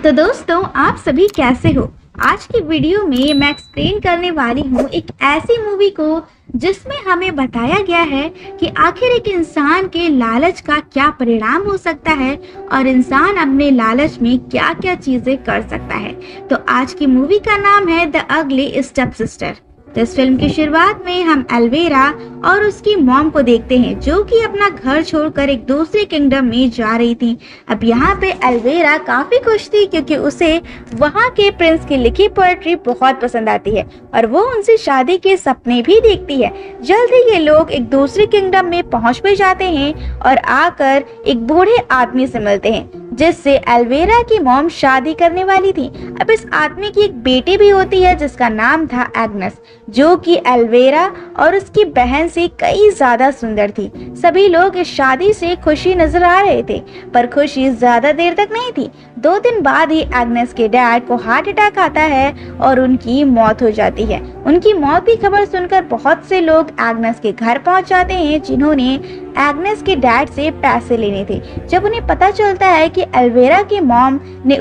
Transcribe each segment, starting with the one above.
तो दोस्तों, आप सभी कैसे हो। आज की वीडियो में मैं एक्सप्लेन करने वाली हूँ एक ऐसी मूवी को जिसमें हमें बताया गया है कि आखिर एक इंसान के लालच का क्या परिणाम हो सकता है और इंसान अपने लालच में क्या क्या चीजें कर सकता है। तो आज की मूवी का नाम है द अगली स्टेप सिस्टर। तो इस फिल्म की शुरुआत में हम एल्वेरा और उसकी मॉम को देखते हैं जो कि अपना घर छोड़कर एक दूसरे किंगडम में जा रही थी। अब यहाँ पे एल्वेरा काफी खुश थी क्योंकि उसे वहाँ के प्रिंस की लिखी पोएट्री बहुत पसंद आती है और वो उनसे शादी के सपने भी देखती है। जल्दी ये लोग एक दूसरे किंगडम में पहुँच भी जाते हैं और आकर एक बूढ़े आदमी से मिलते हैं जिससे एल्वेरा की मॉम शादी करने वाली थी। अब इस आदमी की एक बेटी भी होती है जिसका नाम था एग्नेस, जो कि एल्वेरा और उसकी बहन से कई ज्यादा सुंदर थी। सभी लोग इस शादी से खुशी नजर आ रहे थे, पर खुशी ज्यादा देर तक नहीं थी। 2 दिन बाद ही एग्नेस के डैड को हार्ट अटैक आता है और उनकी मौत हो जाती है। उनकी मौत की खबर सुनकर बहुत से लोग एग्नेस के घर पहुंच जाते हैं जिन्होंने एग्नेस के डैड से पैसे लेने थे। जब उन्हें पता चलता है कि एल्वेरा की मॉम ने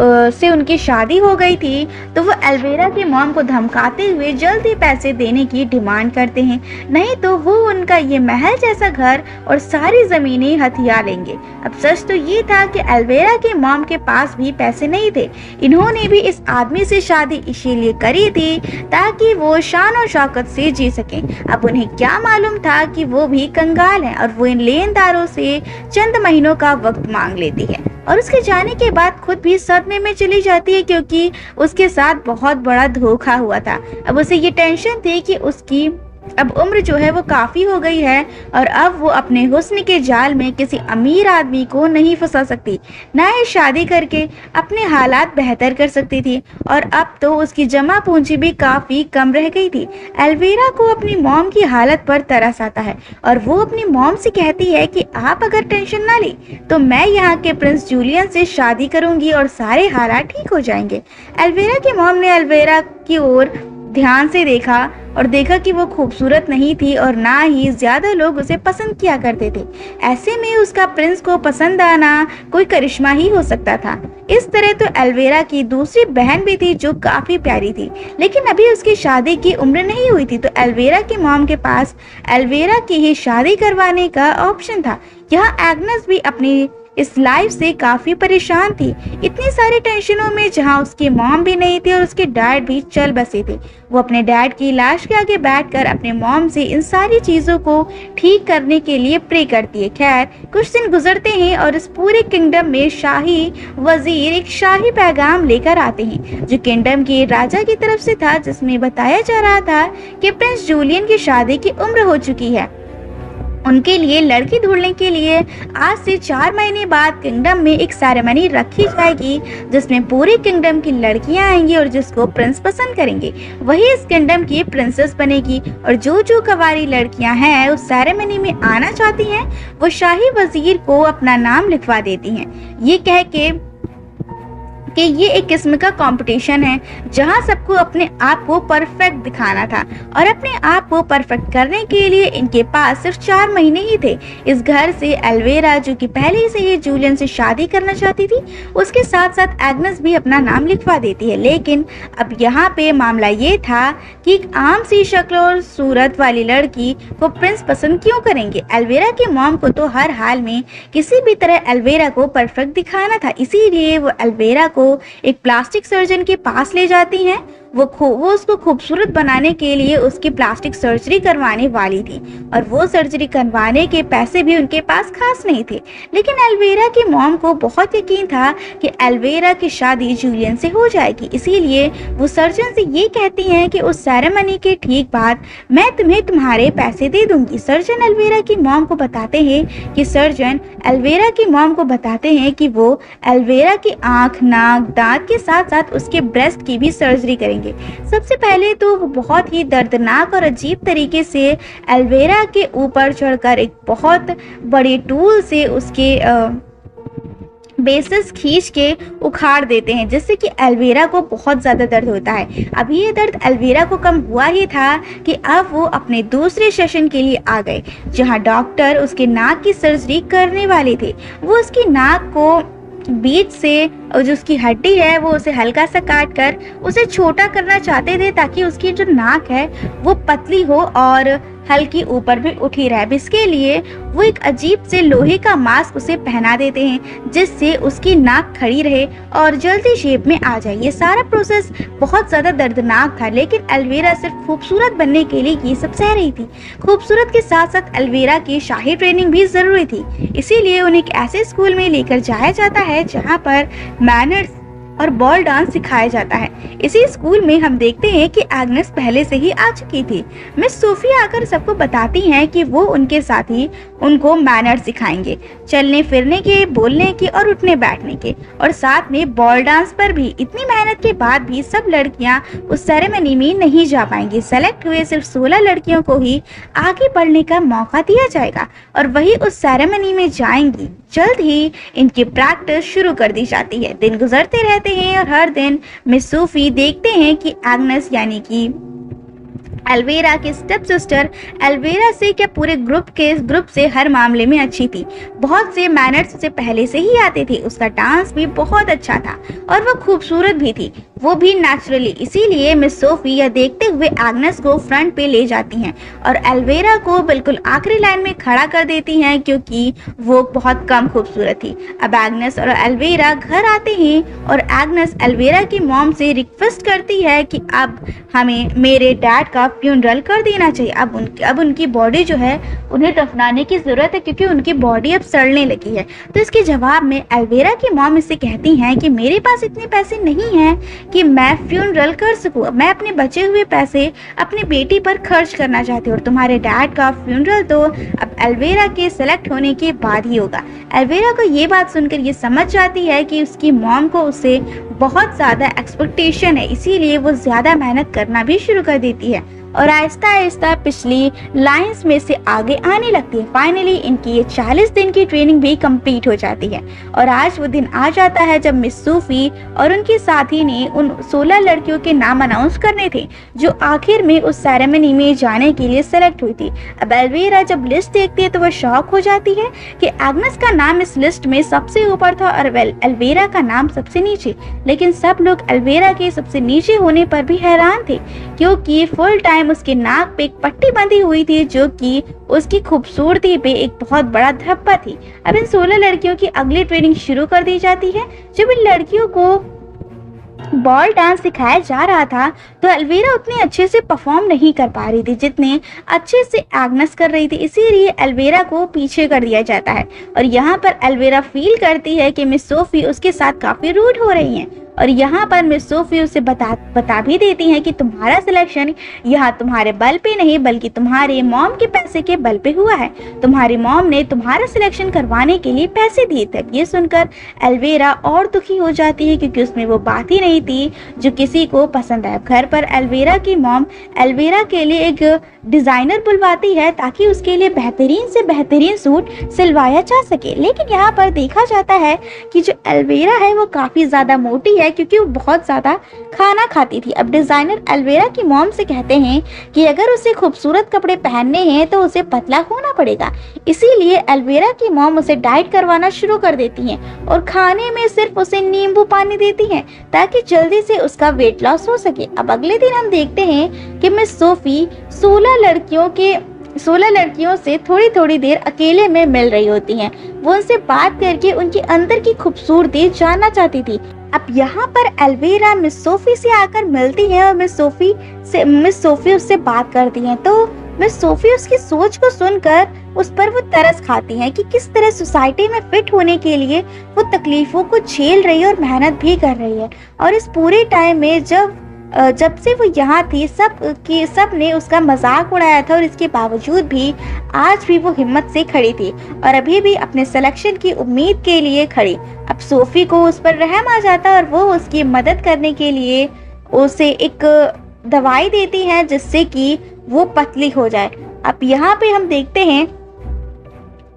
से उनकी शादी हो गई थी तो वो एल्वेरा की मॉम को धमकाते हुए जल्दी पैसे देने की डिमांड करते हैं, नहीं तो वो उनका ये महल जैसा घर और सारी जमीनें हथिया लेंगे। अब सच तो ये था कि एल्वेरा की मॉम के पास भी पैसे नहीं थे। इन्होंने भी इस आदमी से शादी इसीलिए करी थी ताकि वो शान और शौकत से जी सके। अब उन्हें क्या मालूम था कि वो भी कंगाल है और वो इन लेनदारों से चंद महीनों का वक्त मांग लेती है और उसके जाने के बाद खुद भी सदमे में चली जाती है क्योंकि उसके साथ बहुत बड़ा धोखा हुआ था। अब उसे ये टेंशन थी कि उसकी अब उम्र जो है वो काफी हो गई है और अब वो अपने हुस्न के जाल में किसी अमीर आदमी को नहीं फंसा सकती, ना ही शादी करके अपने हालात बेहतर कर सकती थी और अब तो उसकी जमा पूंजी भी काफी कम रह गई थी। एल्वेरा को अपनी मॉम की हालत पर तरस आता है और वो अपनी मॉम से कहती है कि आप अगर टेंशन ना ली तो मैं यहाँ के प्रिंस जूलियन से शादी करूंगी और सारे हालात ठीक हो जाएंगे। एल्वेरा की मॉम ने एल्वेरा की ओर ध्यान से देखा और देखा कि वो खूबसूरत नहीं थी और ना ही ज्यादा लोग उसे पसंद किया करते थे। ऐसे में उसका प्रिंस को पसंद आना कोई करिश्मा ही हो सकता था। इस तरह तो एल्वेरा की दूसरी बहन भी थी जो काफी प्यारी थी, लेकिन अभी उसकी शादी की उम्र नहीं हुई थी, तो एल्वेरा की मॉम के पास एल्वेरा की ही शादी करवाने का ऑप्शन था। यहाँ एग्नेस भी अपनी इस लाइफ से काफी परेशान थी, इतनी सारी टेंशनों में, जहां उसकी मॉम भी नहीं थी और उसके डैड भी चल बसे थे। वो अपने डैड की लाश के आगे बैठकर अपने मॉम से इन सारी चीजों को ठीक करने के लिए प्रे करती है। खैर, कुछ दिन गुजरते हैं और इस पूरे किंगडम में शाही वजीर एक शाही पैगाम लेकर आते हैं जो किंगडम के राजा की तरफ से था, जिसमें बताया जा रहा था कि प्रिंस जूलियन की शादी की उम्र हो चुकी है। उनके लिए लड़की ढूंढने के लिए आज से 4 महीने बाद किंगडम में एक सेरेमनी रखी जाएगी जिसमें पूरे किंगडम की लड़कियां आएंगी और जिसको प्रिंस पसंद करेंगे वही इस किंगडम की प्रिंसेस बनेगी। और जो जो कवारी लड़कियां हैं उस सेरेमनी में आना चाहती हैं वो शाही वजीर को अपना नाम लिखवा देती हैं, ये कह के कि ये एक किस्म का कंपटीशन है जहां सबको अपने आप को परफेक्ट दिखाना था और अपने आप को परफेक्ट करने के लिए इनके पास सिर्फ 4 महीने ही थे। इस घर से एल्वेरा, जो कि पहले से ही जूलियन से शादी करना चाहती थी, उसके साथ साथ एग्नेस भी अपना नाम लिखवा देती है। लेकिन अब यहाँ पे मामला ये था कि एक आम सी शक्ल और सूरत वाली लड़की को प्रिंस पसंद क्यों करेंगे। एल्वेरा की मॉम को तो हर हाल में किसी भी तरह एल्वेरा को परफेक्ट दिखाना था, इसीलिए वो एल्वेरा को एक प्लास्टिक सर्जन के पास ले जाती हैं। वो उसको खूबसूरत बनाने के लिए उसकी प्लास्टिक सर्जरी करवाने वाली थी और वो सर्जरी करवाने के पैसे भी उनके पास खास नहीं थे। लेकिन एल्वेरा की मॉम को बहुत यकीन था कि एल्वेरा की शादी जूलियन से हो जाएगी, इसीलिए वो सर्जन से ये कहती हैं कि उस सेरेमनी के ठीक बाद मैं तुम्हें तुम्हारे पैसे दे दूंगी। सर्जन एल्वेरा की मॉम को बताते हैं कि वो एल्वेरा की आंख, नाक, दांत के साथ साथ उसके ब्रेस्ट की भी सर्जरी करेंगे। सबसे पहले तो वो बहुत ही दर्दनाक और अजीब तरीके से एल्वेरा के ऊपर चढ़कर एक बहुत बड़े टूल से उसके बेसिस खींच के उखाड़ देते हैं, जिससे कि एल्वेरा को बहुत ज़्यादा दर्द होता है। अभी ये दर्द एल्वेरा को कम हुआ ही था कि अब वो अपने दूसरे सेशन के लिए आ गए, जहां डॉक्टर उसके नाक की सर्जरी करने वाले थे। वो उसकी नाक को बीच से और जो उसकी हड्डी है वो उसे हल्का सा काट कर उसे छोटा करना चाहते थे, ताकि उसकी जो नाक है वो पतली हो और हल्की ऊपर भी उठी रहे। अब इसके लिए वो एक अजीब से लोहे का मास्क उसे पहना देते हैं, जिससे उसकी नाक खड़ी रहे और जल्दी शेप में आ जाए। ये सारा प्रोसेस बहुत ज़्यादा दर्दनाक था, लेकिन एल्विरा सिर्फ खूबसूरत बनने के लिए ये सब सह रही थी। खूबसूरत के साथ साथ एल्विरा की शाही ट्रेनिंग भी ज़रूरी थी, इसीलिए उन्हें एक ऐसे स्कूल में लेकर जाया जाता है जहाँ पर मैनर्स और बॉल डांस सिखाया जाता है। इसी स्कूल में हम देखते हैं कि एग्नेस पहले से ही आ चुकी थी। मिस सोफी आकर सबको बताती हैं कि वो उनके साथ ही उनको मैनर्स सिखाएंगे, चलने फिरने के, बोलने के और उठने बैठने के, और साथ में बॉल डांस पर भी। इतनी मेहनत के बाद भी सब लड़कियां उस सेरेमनी में नहीं जा पाएंगी। सेलेक्ट हुए सिर्फ 16 लड़कियों को ही आगे बढ़ने का मौका दिया जाएगा और वही उस सेरेमनी में जाएंगी। जल्द ही इनकी प्रैक्टिस शुरू कर दी जाती है। दिन गुजरते रहते हैं और हर दिन मिस सोफी देखते हैं कि एग्नेस यानी कि एल्विरा की स्टेप सिस्टर एल्विरा से क्या पूरे ग्रुप से हर मामले में अच्छी थी। बहुत से मैनर्स उसे पहले से ही आते थे। उसका डांस भी बहुत अच्छा था और वो खूबसूरत भी थी, वो भी नेचुरली। इसीलिए मिस सोफी यह देखते हुए एग्नेस को फ्रंट पे ले जाती हैं और एल्विरा को बिल्कुल आखिरी लाइन में खड़ा कर देती हैं, क्योंकि वो बहुत कम खूबसूरत थी। अब एग्नेस और एल्विरा घर आते हैं और एग्नेस एल्विरा की मॉम से रिक्वेस्ट करती है कि अब हमें मेरे डैड का फ्यूनरल कर देना चाहिए। अब उनकी बॉडी जो है उन्हें दफनाने की जरूरत है, क्योंकि उनकी बॉडी अब सड़ने लगी है। तो इसके जवाब में एल्विरा की मॉम इससे कहती हैं कि मेरे पास इतने पैसे नहीं हैं कि मैं फ्यूनरल कर सकूं। मैं अपने बचे हुए पैसे अपनी बेटी पर खर्च करना चाहती हूँ और तुम्हारे डैड का फ्यूनरल तो अब एल्विरा के सेलेक्ट होने के बाद ही होगा। एल्विरा को ये बात सुनकर ये समझ जाती है कि उसकी मॉम को उससे बहुत ज़्यादा एक्सपेक्टेशन है, इसीलिए वो ज़्यादा मेहनत करना भी शुरू कर देती है और आहिस्ता आहिस्ता पिछली लाइंस में से आगे आने लगती है। फाइनली इनकी ये 40 दिन की ट्रेनिंग भी कंप्लीट हो जाती है और आज वो दिन आ जाता है जब मिस सोफी और उनके साथी ने उन 16 लड़कियों के नाम अनाउंस करने थे जो आखिर में उस सेरेमनी में जाने के लिए सेलेक्ट हुई थी। अब एल्विरा जब लिस्ट देखती है तो वह शॉक हो जाती है कि एग्नेस का नाम इस लिस्ट में सबसे ऊपर था और एल्विरा का नाम सबसे नीचे। लेकिन सब लोग एल्विरा के सबसे नीचे होने पर भी हैरान थे, क्योंकि फुल टाइम उसके नाक पे एक पट्टी बंधी हुई थी जो कि उसकी खूबसूरती पे एक बहुत बड़ा धब्बा थी। अब इन 16 लड़कियों की अगली ट्रेनिंग शुरू कर दी जाती है। जब इन लड़कियों को बॉल डांस सिखाया जा रहा था तो एल्विरा उतने अच्छे से परफॉर्म नहीं कर पा रही थी जितने अच्छे से एग्नेस कर रही थी, इसीलिए एल्विरा को पीछे कर दिया जाता है। और यहाँ पर एल्विरा फील करती है कि मिस सोफी उसके साथ काफी रूड हो रही हैं और यहाँ पर मिस सोफी उसे बता भी देती हैं कि तुम्हारा सिलेक्शन यहाँ तुम्हारे बल पे नहीं बल्कि तुम्हारे मॉम के पैसे के बल पे हुआ है। तुम्हारी मॉम ने तुम्हारा सिलेक्शन करवाने के लिए पैसे दिए थे। ये सुनकर एल्विरा और दुखी हो जाती है, क्योंकि उसमें वो बात ही नहीं थी जो किसी को पसंद आए। घर पर एल्विरा की मॉम एल्विरा के लिए एक डिज़ाइनर बुलवाती है ताकि उसके लिए बेहतरीन से बेहतरीन सूट सिलवाया जा सके। लेकिन यहाँ पर देखा जाता है कि जो एल्विरा है वो काफ़ी ज़्यादा मोटी है, क्योंकि वो बहुत ज़्यादा खाना खाती थी। अब डिज़ाइनर एल्विरा की मॉम से कहते हैं कि अगर उसे खूबसूरत कपड़े पहनने हैं तो उसे पतला होना पड़ेगा। इसीलिए एल्विरा की मॉम उसे डाइट करवाना शुरू कर देती हैं और खाने में सिर्फ उसे नींबू पानी देती हैं ताकि जल्दी से उसका वेट लॉस हो सके। अब अगले दिन हम देखते हैं कि मिस सोफी 16 लड़कियों से थोड़ी थोड़ी देर अकेले में मिल रही होती हैं। वो उनसे बात करके उनके अंदर की खूबसूरती जानना चाहती थी। अब यहाँ पर एल्विरा मिस सोफी से आकर मिलती है और मिस सोफी उससे बात करती हैं। तो मिस सोफी उसकी सोच को सुनकर उस पर वो तरस खाती हैं कि किस तरह सोसाइटी में फिट होने के लिए वो तकलीफों को झेल रही है और मेहनत भी कर रही है। और इस पूरे टाइम में जब से वो यहाँ थी सब ने उसका मजाक उड़ाया था और इसके बावजूद भी आज भी वो हिम्मत से खड़ी थी और अभी भी अपने सिलेक्शन की उम्मीद के लिए खड़ी। अब सोफी को उस पर रहम आ जाता और वो उसकी मदद करने के लिए उसे एक दवाई देती है जिससे कि वो पतली हो जाए। अब यहाँ पे हम देखते हैं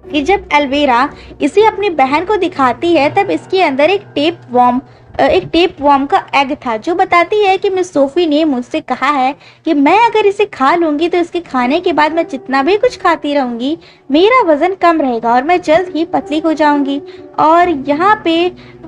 कि जब एल्विरा इसे अपनी बहन को दिखाती है तब इसके अंदर एक टेप वॉर्म एक टेप वर्म का एग था, जो बताती है कि मिस सोफी ने मुझसे कहा है कि मैं अगर इसे खा लूंगी तो इसके खाने के बाद मैं जितना भी कुछ खाती रहूंगी मेरा वजन कम रहेगा और मैं जल्द ही पतली हो जाऊंगी, और यहाँ पे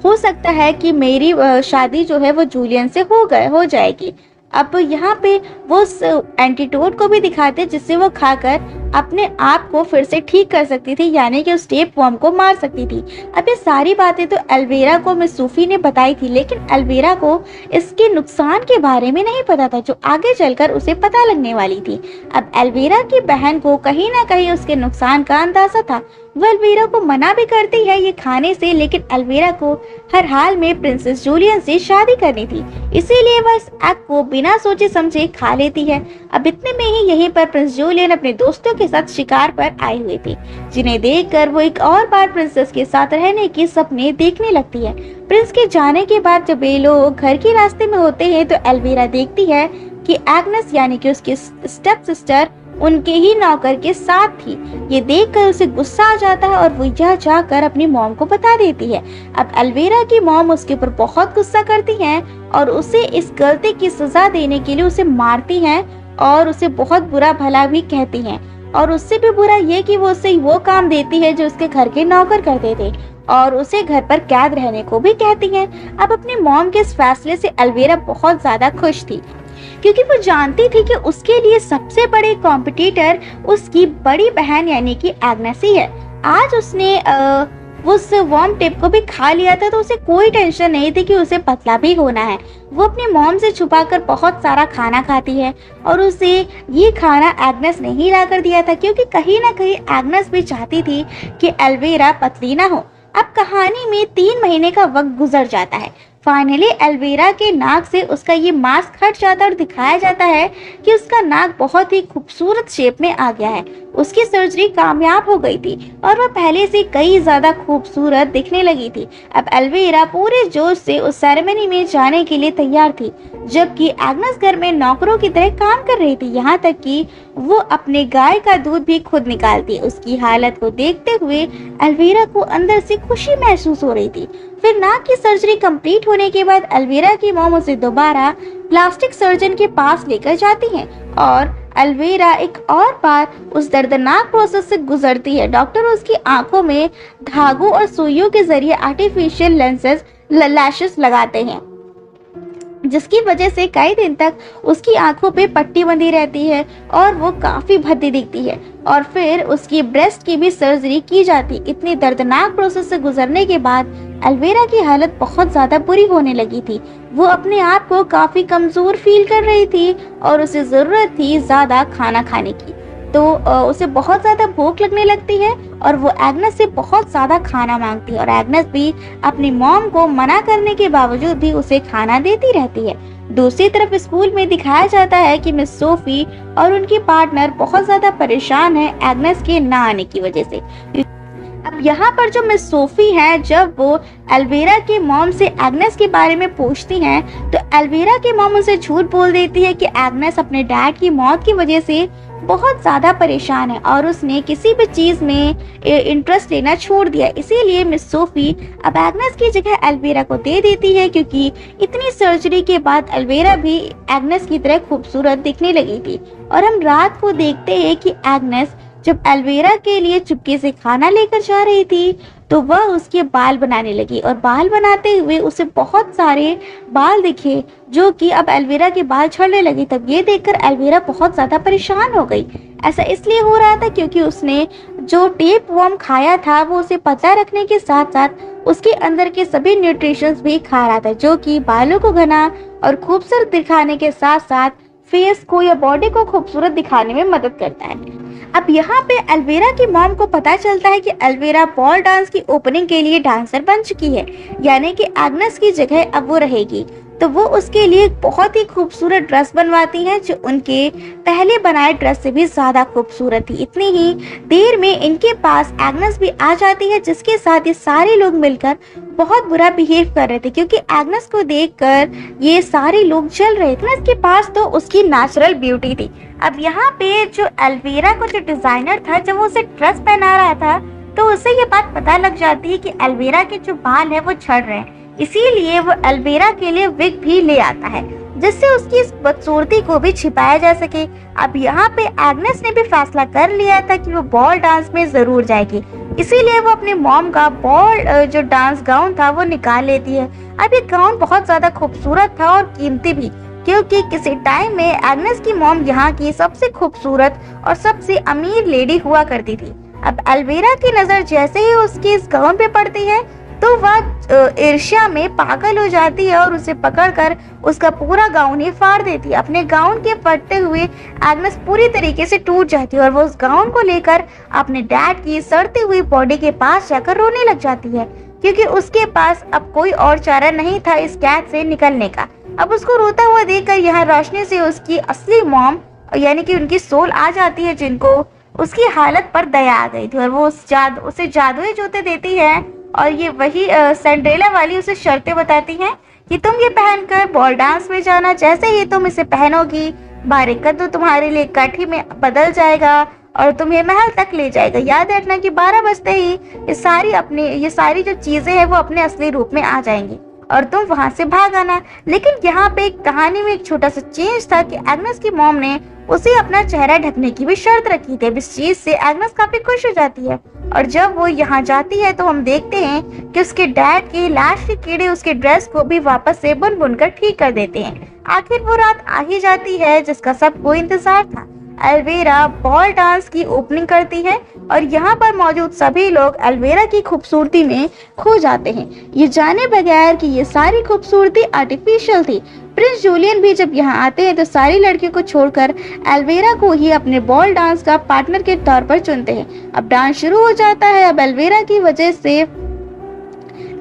हो सकता है कि मेरी शादी जो है वो जूलियन से हो जाएगी। अब यहाँ पे वो उस एंटीटोड को भी दिखाते जिससे वो खाकर अपने आप को फिर से ठीक कर सकती थी, यानी कि उस टेप वर्म को मार सकती थी। अब ये सारी बातें तो एल्वेरा को मिस सूफी ने बताई थी, लेकिन एल्वेरा को इसके नुकसान के बारे में नहीं पता था, जो आगे चलकर उसे पता लगने वाली थी। अब एल्वेरा की बहन को कहीं ना कहीं उसके नुकसान का अंदाजा था। वो एल्वेरा को मना भी करती है ये खाने से, लेकिन एल्वेरा को हर हाल में प्रिंसेस जूलियन से शादी करनी थी, इसीलिए वह इस एग को बिना सोचे समझे खा लेती है। अब इतने में ही यहीं पर प्रिंस जूलियन अपने दोस्तों के साथ शिकार पर आए हुए थे, जिन्हें देखकर वो एक और बार प्रिंसेस के साथ रहने के सपने देखने लगती है। प्रिंस के जाने के बाद जब ये लोग घर के रास्ते में होते हैं तो एल्वेरा देखती है कि एग्नेस यानी कि उसकी स्टेप सिस्टर उनके ही नौकर के साथ थी। ये देखकर उसे गुस्सा आ जाता है और वो यह जाकर अपनी मॉम को बता देती है। अब एल्वेरा की मॉम उसके ऊपर बहुत गुस्सा करती हैं और उसे इस गलती की सजा देने के लिए उसे मारती हैं और उसे बहुत बुरा भला भी कहती हैं, और उससे भी बुरा ये कि वो उसे वो काम देती है जो उसके घर के नौकर करते थे, और उसे घर पर कैद रहने को भी कहती हैं। अब अपनी मॉम के इस फैसले से एल्वेरा बहुत ज्यादा खुश थी, क्योंकि वो जानती थी कि उसके लिए सबसे बड़े कॉम्पिटिटर उसकी बड़ी बहन यानी कि एग्नेस ही है। आज उसने उस वर्म टिप को भी खा लिया था, तो उसे कोई टेंशन नहीं थी कि उसे पतला भी होना है। वो अपनी मॉम से छुपाकर बहुत सारा खाना खाती है, और उसे ये खाना एग्नेस ने ही ला कर दिया था, क्योंकि कहीं ना कहीं एग्नेस भी चाहती थी कि एल्वेरा पतली ना हो। अब कहानी में 3 महीने का वक्त गुजर जाता है। फाइनली एल्वेरा के नाक से उसका ये मास्क हट जाता है और दिखाया जाता है कि उसका नाक बहुत ही खूबसूरत शेप में आ गया है। उसकी सर्जरी कामयाब हो गई थी और वह पहले से कई ज्यादा खूबसूरत दिखने लगी थी। अब एल्वेरा पूरे जोश से उस सेरेमनी में जाने के लिए तैयार थी, जबकि एग्नेस घर में नौकरों की तरह काम कर रही थी, यहाँ तक कि वो अपने गाय का दूध भी खुद निकालती। उसकी हालत को देखते हुए एल्वेरा को अंदर से खुशी महसूस हो रही थी। फिर नाक की सर्जरी कंप्लीट होने के बाद एल्वेरा की मॉम उसे दोबारा प्लास्टिक सर्जन के पास लेकर जाती हैं और एल्वेरा एक और बार उस दर्दनाक प्रोसेस से गुजरती है। डॉक्टर उसकी आंखों में धागों और सुइयों के जरिए आर्टिफिशियल लैशेस लगाते हैं, जिसकी वजह से कई दिन तक उसकी आंखों पे पट्टी बंधी रहती है और वो काफी भद्दी दिखती है। और फिर उसकी ब्रेस्ट की भी सर्जरी की जाती। इतनी दर्दनाक प्रोसेस से गुजरने के बाद एल्वेरा की हालत बहुत ज्यादा बुरी होने लगी थी। वो अपने आप को काफी कमजोर फील कर रही थी और उसे जरूरत थी ज्यादा खाना खाने की, तो उसे बहुत ज्यादा भूख लगने लगती है और वो एग्नेस से बहुत ज्यादा खाना मांगती है, और एग्नेस भी अपनी मॉम को मना करने के बावजूद भी उसे खाना देती रहती है। दूसरी तरफ स्कूल में दिखाया जाता है कि मिस सोफी और उनकी पार्टनर बहुत ज्यादा परेशान है एग्नेस के ना आने की वजह से। अब यहाँ पर जो मिस सोफी है, जब वो एल्वेरा के मॉम से एग्नेस के बारे में पूछती हैं, तो एल्वेरा की मॉम उसे झूठ बोल देती है कि एग्नेस अपने डैड की मौत की वजह से बहुत ज्यादा परेशान है और उसने किसी भी चीज में इंटरेस्ट लेना छोड़ दिया। इसीलिए मिस सोफी अब एग्नेस की जगह एल्वेरा को दे देती है, क्योंकि इतनी सर्जरी के बाद एल्वेरा भी एग्नेस की तरह खूबसूरत दिखने लगी थी। और हम रात को देखते हैं कि एग्नेस जब एल्वेरा के लिए चुपके से खाना लेकर जा रही थी, तो वह उसके बाल बनाने लगी और बाल बनाते हुए उसे बहुत सारे बाल दिखे, जो कि अब एल्वेरा के बाल झड़ने लगे। तब ये देखकर एल्वेरा बहुत ज्यादा परेशान हो गई। ऐसा इसलिए हो रहा था क्योंकि उसने जो टेप वर्म खाया था वो उसे पतला रखने के साथ साथ उसके अंदर के सभी न्यूट्रिशंस भी खा रहा था, जो कि बालों को घना और खूबसूरत दिखाने के साथ साथ फेस को या बॉडी को खूबसूरत दिखाने में मदद करता है। अब यहाँ पे एल्वेरा की मॉम को पता चलता है कि एल्वेरा बॉल डांस की ओपनिंग के लिए डांसर बन चुकी है, यानी कि एग्नेस की जगह अब वो रहेगी। तो वो उसके लिए एक बहुत ही खूबसूरत ड्रेस बनवाती है, जो उनके पहले बनाए ड्रेस से भी ज्यादा खूबसूरत थी। इतनी ही देर में इनके पास एग्नेस भी आ जाती है, जिसके साथ ये सारे लोग मिलकर बहुत बुरा बिहेव कर रहे थे, क्योंकि एग्नेस को देखकर ये सारे लोग जल रहे थे। एग्नेस के पास तो उसकी नेचुरल ब्यूटी थी। अब यहाँ पे जो एल्वेरा को जो डिजाइनर था, जब वो उसे ड्रेस पहना रहा था, तो उसे ये बात पता लग जाती है कि एल्वेरा के जो बाल है वो झड़ रहे हैं। इसीलिए वो एल्वेरा के लिए विग भी ले आता है, जिससे उसकी इस बदसूरती को भी छिपाया जा सके। अब यहाँ पे एग्नेस ने भी फैसला कर लिया था कि वो बॉल डांस में जरूर जाएगी, इसीलिए वो अपने मॉम का बॉल जो डांस गाउन था वो निकाल लेती है। अब ये गाउन बहुत ज्यादा खूबसूरत था और कीमती भी, क्योंकि किसी टाइम में एग्नेस की मॉम यहाँ की सबसे खूबसूरत और सबसे अमीर लेडी हुआ करती थी। अब एल्वेरा की नजर जैसे ही उसकी इस गाउन पे पड़ती है तो वह ईर्ष्या में पागल हो जाती है और उसे पकड़कर उसका पूरा गाउन ही फाड़ देती है। अपने गाउन के फटते हुए एग्नेस पूरी तरीके से टूट जाती है और वो उस गाउन को लेकर अपने डैड की सड़ती हुई बॉडी के पास जाकर रोने लग जाती है, क्योंकि उसके पास अब कोई और चारा नहीं था इस कैद से निकलने का। अब उसको रोता हुआ देखकर यहाँ रोशनी से उसकी असली मॉम यानी कि उनकी सोल आ जाती है, जिनको उसकी हालत पर दया आ गई थी, और वो उसे जादुई जूते देती है। और ये वही सिंड्रेला वाली उसे शर्तें बताती हैं कि तुम ये पहनकर बॉल डांस में जाना, जैसे ही तुम इसे पहनोगी बारी कद्दू तुम्हारे लिए काठी में बदल जाएगा और तुम्हें महल तक ले जाएगा। याद रखना कि 12 बजते ही ये सारी जो चीजें हैं वो अपने असली रूप में आ जाएंगी और तुम वहां से भाग आना। लेकिन यहाँ पे एक कहानी में एक छोटा सा चेंज था कि एग्नेस की मॉम ने उसे अपना चेहरा ढकने की भी शर्त रखी थी। इस चीज से एग्नेस काफी खुश हो जाती है और जब वो यहाँ जाती है तो हम देखते हैं कि उसके डैड के लाश के कीड़े उसके ड्रेस को भी वापस से बुन कर ठीक कर देते हैं। आखिर वो रात आ ही जाती है जिसका सबको इंतजार था। एल्वेरा बॉल डांस की ओपनिंग करती है और यहाँ पर मौजूद सभी लोग एल्वेरा की खूबसूरती में खो जाते हैं, ये जाने बगैर कि ये सारी खूबसूरती आर्टिफिशियल थी। प्रिंस जूलियन भी जब यहाँ आते हैं तो सारी लड़कियों को छोड़कर एल्वेरा को ही अपने बॉल डांस का पार्टनर के तौर पर चुनते हैं। अब डांस शुरू हो जाता है। अब एल्वेरा की वजह से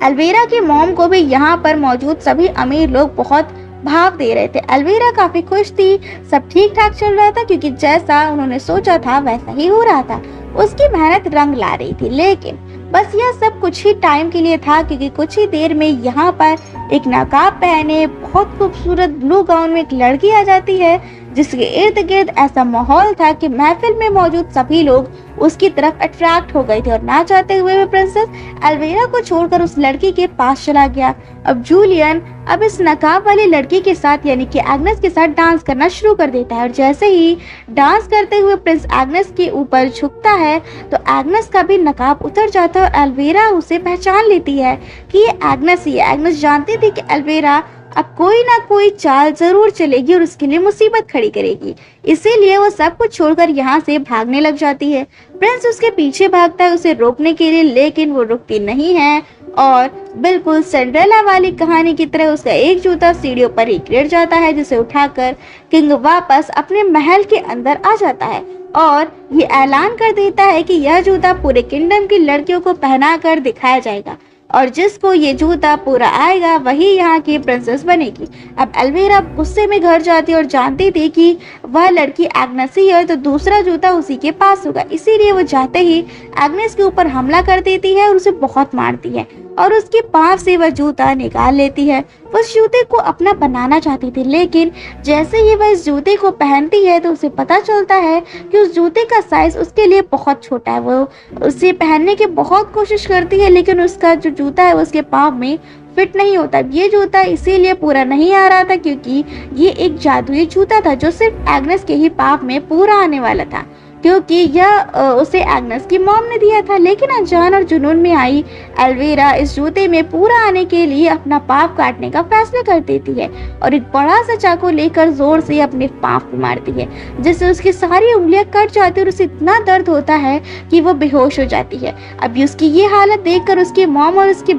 एल्वेरा की मॉम को भी यहाँ पर मौजूद सभी अमीर लोग बहुत भाव दे रहे थे। एल्वेरा काफी खुश थी, सब ठीक ठाक चल रहा था क्योंकि जैसा उन्होंने सोचा था वैसा ही हो रहा था। उसकी मेहनत रंग ला रही थी, लेकिन बस यह सब कुछ ही टाइम के लिए था, क्योंकि कुछ ही देर में यहाँ पर एक नकाब पहने बहुत खूबसूरत ब्लू गाउन में एक लड़की आ जाती है, जिसके इर्द गिर्द ऐसा माहौल था कि महफिल में मौजूद सभी लोग उसकी तरफ अट्रैक्ट हो गए थे और ना चाहते हुए भी प्रिंसेस एल्वेरा को छोड़कर उस लड़की के पास चला गया। अब जूलियन अब इस नकाब वाली लड़की के साथ यानी कि एग्नेस के साथ डांस करना शुरू कर देता है और जैसे ही डांस करते हुए प्रिंस एग्नेस के ऊपर झुकता है तो एग्नेस का भी नकाब उतर जाता है और एल्वेरा उसे पहचान लेती है कि ये एग्नेस ही है। एग्नेस जानती थी कि एल्वेरा अब कोई ना कोई चाल जरूर चलेगी और उसके लिए मुसीबत खड़ी करेगी, इसीलिए वो सब कुछ छोड़कर यहाँ से भागने लग जाती है। प्रिंस उसके पीछे भागता है उसे रोकने के लिए, लेकिन वो रुकती नहीं है और बिल्कुल सिंड्रेला वाली कहानी की तरह उसका एक जूता सीढ़ियों पर ही गिर जाता है, जिसे उठाकर किंग वापस अपने महल के अंदर आ जाता है और ये ऐलान कर देता है कि यह जूता पूरे किंगडम की लड़कियों को पहना कर दिखाया जाएगा और जिसको ये जूता पूरा आएगा वही यहाँ की प्रिंसेस बनेगी। अब एल्वेरा गुस्से में घर जाती है और जानती थी कि वह लड़की एग्नेस ही है तो दूसरा जूता उसी के पास होगा, इसीलिए वो जाते ही एग्नेस के ऊपर हमला कर देती है और उसे बहुत मारती है और उसके पाँव से वह जूता निकाल लेती है। वो उस जूते को अपना बनाना चाहती थी, लेकिन जैसे ही वह इस जूते को पहनती है तो उसे पता चलता है कि उस जूते का साइज उसके लिए बहुत छोटा है। वो उसे पहनने की बहुत कोशिश करती है, लेकिन उसका जो जूता है वो उसके पाँव में फिट नहीं होता। ये जूता इसीलिए पूरा नहीं आ रहा था क्योंकि ये एक जादुई जूता था जो सिर्फ एग्नेस के ही पाँव में पूरा आने वाला था, क्योंकि यह उसे एग्नेस की मॉम ने दिया था। लेकिन अनजान और जुनून में आई एल्वेरा इस जूते में पूरा आने के लिए अपना पाँव काटने का फैसला कर देती है और एक बड़ा सा चाकू लेकर जोर से अपने पाँव को मारती है, जिससे उसकी सारी उंगलियां कट जाती है और उसे इतना दर्द होता है कि वो बेहोश हो जाती है। अभी उसकी ये हालत देखकर उसकी मॉम और उसकी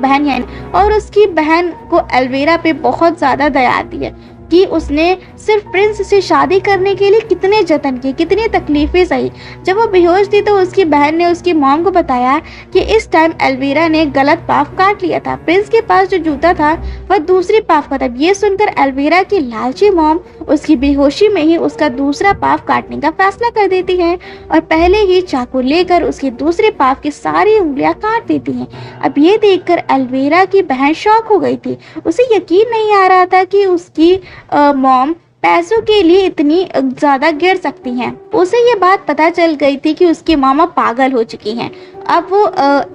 बहन को एल्वेरा पे बहुत ज्यादा दया आती है कि उसने सिर्फ प्रिंस से शादी करने के लिए कितने जतन किए, कितनी तकलीफें सही। जब वो बेहोश थी तो उसकी बहन ने उसकी मॉम को बताया कि इस टाइम एल्वेरा ने गलत पाँव काट लिया था, प्रिंस के पास जो जूता था वह दूसरी पाँव का था। ये सुनकर एल्वेरा की लालची मॉम उसकी बेहोशी में ही उसका दूसरा पाँव काटने का फैसला कर देती है और पहले ही चाकू लेकर उसके दूसरे पाँव की सारी उंगलियां काट देती है। अब ये देखकर एल्वेरा की बहन शॉक हो गई थी, उसे यकीन नहीं आ रहा था कि उसकी मॉम पैसों के लिए इतनी ज़्यादा गिर सकती हैं। उसे ये बात पता चल गई थी कि उसकी मामा पागल हो चुकी हैं। अब वो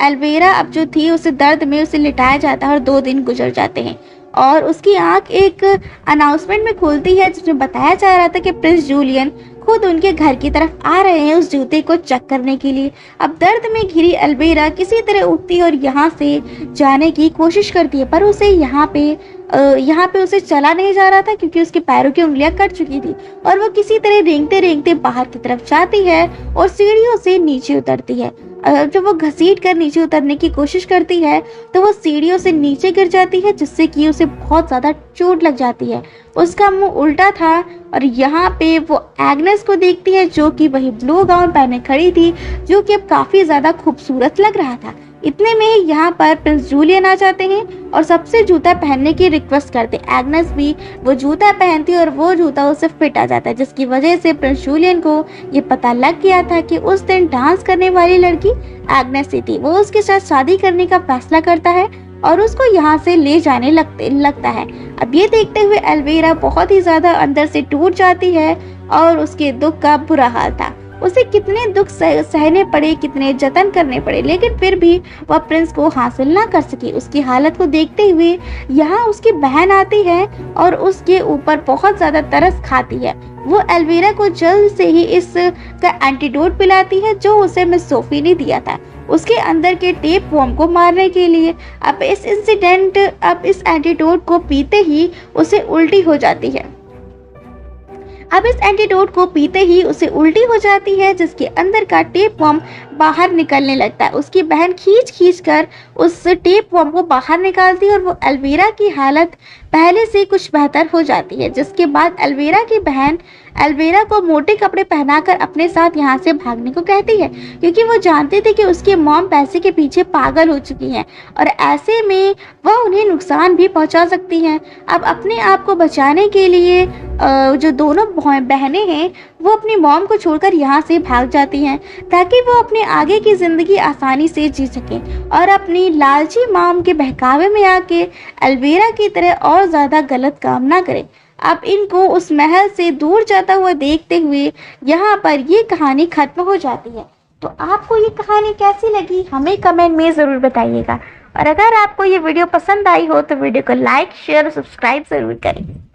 एल्वेरा अब जो थी उसे दर्द में उसे लिटाया जाता है और 2 दिन गुजर जाते हैं और उसकी आंख एक अनाउंसमेंट में खुलती है जिसमें बताया जा रहा था कि प्रिंस जूलियन खुद उनके घर की तरफ आ रहे हैं उस जूते को चेक करने के लिए। अब दर्द में घिरी एल्वेरा किसी तरह उठती है और यहाँ से जाने की कोशिश करती है, पर उसे यहाँ पे उसे चला नहीं जा रहा था क्योंकि उसके पैरों की उंगलियां कट चुकी थी और वो किसी तरह रेंगते रेंगते बाहर की तरफ जाती है और सीढ़ियों से नीचे उतरती है। जब वो घसीट कर नीचे उतरने की कोशिश करती है तो वो सीढ़ियों से नीचे गिर जाती है जिससे कि उसे बहुत ज़्यादा चोट लग जाती है। उसका मुंह उल्टा था और यहाँ पे वो एग्नेस को देखती है जो कि वही ब्लू गाउन पहने खड़ी थी, जो कि अब काफ़ी ज़्यादा खूबसूरत लग रहा था। इतने में ही यहाँ पर प्रिंस जूलियन आ जाते हैं और सबसे जूता पहनने की रिक्वेस्ट करते। एग्नेस भी वो जूता पहनती है और वो जूता उसे फिट आ जाता है, जिसकी वजह से प्रिंस जूलियन को ये पता लग गया था कि उस दिन डांस करने वाली लड़की एग्नेस ही थी। वो उसके साथ शादी करने का फैसला करता है और उसको यहाँ से ले जाने लगता है। अब ये देखते हुए एल्वेरा बहुत ही ज़्यादा अंदर से टूट जाती है और उसके दुख का बुरा हाल था। उसे कितने दुख सहने पड़े, कितने जतन करने पड़े, लेकिन फिर भी वह प्रिंस को हासिल ना कर सकी। उसकी हालत को देखते हुए यहाँ उसकी बहन आती है और उसके ऊपर बहुत ज़्यादा तरस खाती है। वो एल्वेरा को जल्द से ही इसका एंटीडोट पिलाती है जो उसे मिस सोफी ने दिया था उसके अंदर के टेप वर्म को मारने के लिए। अब इस एंटीडोट को पीते ही उसे उल्टी हो जाती है। अब इस एंटीडोट को पीते ही उसे उल्टी हो जाती है जिसके अंदर का टेप वर्म बाहर निकलने लगता है। उसकी बहन खींच कर उस टेप वर्म को बाहर निकालती है और वो एल्वेरा की हालत पहले से कुछ बेहतर हो जाती है, जिसके बाद एल्वेरा की बहन एल्वेरा को मोटे कपड़े पहनाकर अपने साथ यहाँ से भागने को कहती है क्योंकि वो जानते थे कि उसकी मॉम पैसे के पीछे पागल हो चुकी हैं और ऐसे में वह उन्हें नुकसान भी पहुँचा सकती हैं। अब अपने आप को बचाने के लिए जो दोनों बहनें हैं वो अपनी मॉम को छोड़कर यहाँ से भाग जाती हैं ताकि वो अपने आगे की ज़िंदगी आसानी से जी सकें और अपनी लालची मॉम के बहकावे में आके एल्वेरा की तरह और ज़्यादा गलत काम ना करें। अब इनको उस महल से दूर जाता हुआ देखते हुए यहाँ पर ये कहानी खत्म हो जाती है। तो आपको ये कहानी कैसी लगी हमें कमेंट में ज़रूर बताइएगा और अगर आपको ये वीडियो पसंद आई हो तो वीडियो को लाइक, शेयर और सब्सक्राइब ज़रूर करें।